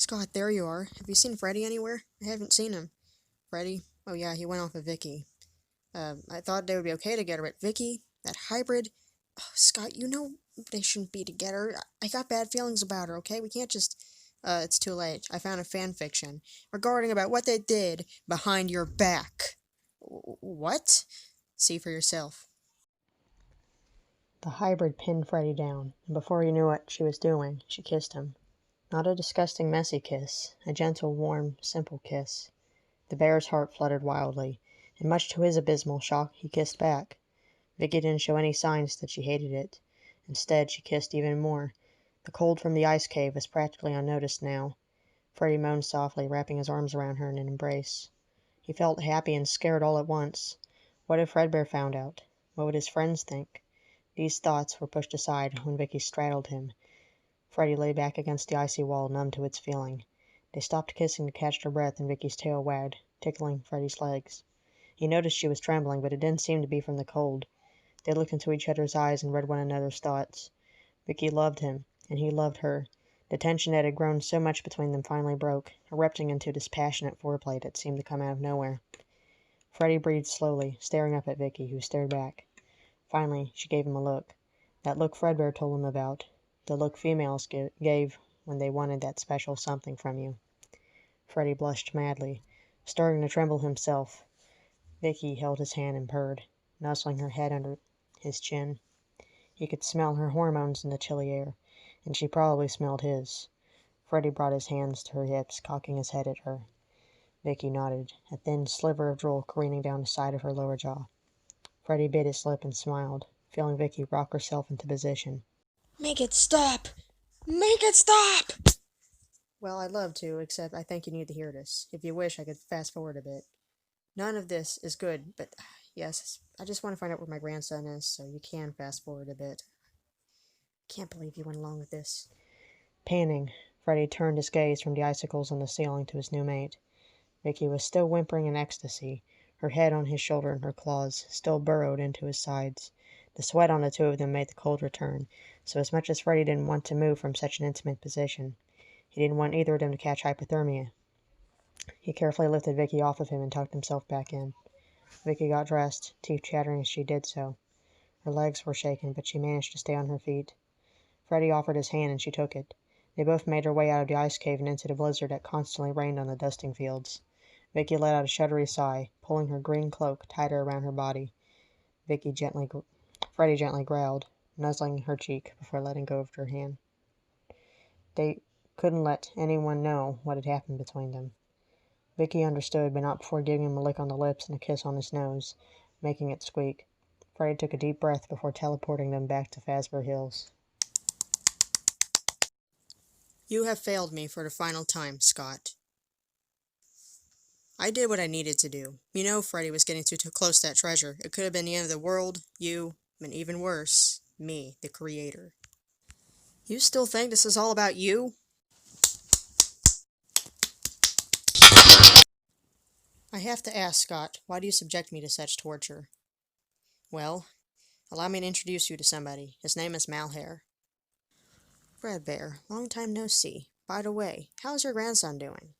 Scott, there you are. Have you seen Freddy anywhere? I haven't seen him. Freddy? Oh yeah, he went off with Vicky. I thought they would be okay together, but Vicky, that hybrid... Oh, Scott, you know they shouldn't be together. I got bad feelings about her, okay? We can't just... it's too late. I found a fan fiction regarding about what they did behind your back. What? See for yourself. The hybrid pinned Freddy down, and before he knew what she was doing, she kissed him. Not a disgusting, messy kiss, a gentle, warm, simple kiss. The bear's heart fluttered wildly, and much to his abysmal shock, he kissed back. Vicky didn't show any signs that she hated it. Instead, she kissed even more. The cold from the ice cave was practically unnoticed now. Freddy moaned softly, wrapping his arms around her in an embrace. He felt happy and scared all at once. What if Fredbear found out? What would his friends think? These thoughts were pushed aside when Vicky straddled him. Freddy lay back against the icy wall, numb to its feeling. They stopped kissing to catch their breath, and Vicky's tail wagged, tickling Freddy's legs. He noticed she was trembling, but it didn't seem to be from the cold. They looked into each other's eyes and read one another's thoughts. Vicky loved him, and he loved her. The tension that had grown so much between them finally broke, erupting into this passionate foreplay that seemed to come out of nowhere. Freddy breathed slowly, staring up at Vicky, who stared back. Finally, she gave him a look. That look Fredbear told him about. The look females gave when they wanted that special something from you. Freddy blushed madly, starting to tremble himself. Vicky held his hand and purred, nuzzling her head under his chin. He could smell her hormones in the chilly air, and she probably smelled his. Freddy brought his hands to her hips, cocking his head at her. Vicky nodded, a thin sliver of drool careening down the side of her lower jaw. Freddy bit his lip and smiled, feeling Vicky rock herself into position. Make it stop! Make it stop! Well, I'd love to, except I think you need to hear this. If you wish, I could fast forward a bit. None of this is good, but yes, I just want to find out where my grandson is, so you can fast forward a bit. Can't believe you went along with this. Panting, Freddy turned his gaze from the icicles on the ceiling to his new mate. Vicky was still whimpering in ecstasy, her head on his shoulder and her claws still burrowed into his sides. The sweat on the two of them made the cold return, so as much as Freddy didn't want to move from such an intimate position, he didn't want either of them to catch hypothermia. He carefully lifted Vicky off of him and tucked himself back in. Vicky got dressed, teeth chattering as she did so. Her legs were shaken, but she managed to stay on her feet. Freddy offered his hand and she took it. They both made their way out of the ice cave and into the blizzard that constantly rained on the dusting fields. Vicky let out a shuddery sigh, pulling her green cloak tighter around her body. Freddy gently growled, nuzzling her cheek before letting go of her hand. They couldn't let anyone know what had happened between them. Vicky understood, but not before giving him a lick on the lips and a kiss on his nose, making it squeak. Freddy took a deep breath before teleporting them back to Fazbear Hills. You have failed me for the final time, Scott. I did what I needed to do. You know Freddy was getting too close to that treasure. It could have been the end of the world, you, and even worse, me, the creator. You still think this is all about you? I have to ask, Scott, why do you subject me to such torture? Well, allow me to introduce you to somebody. His name is Malhare. Fredbear, long time no see. By the way, how's your grandson doing?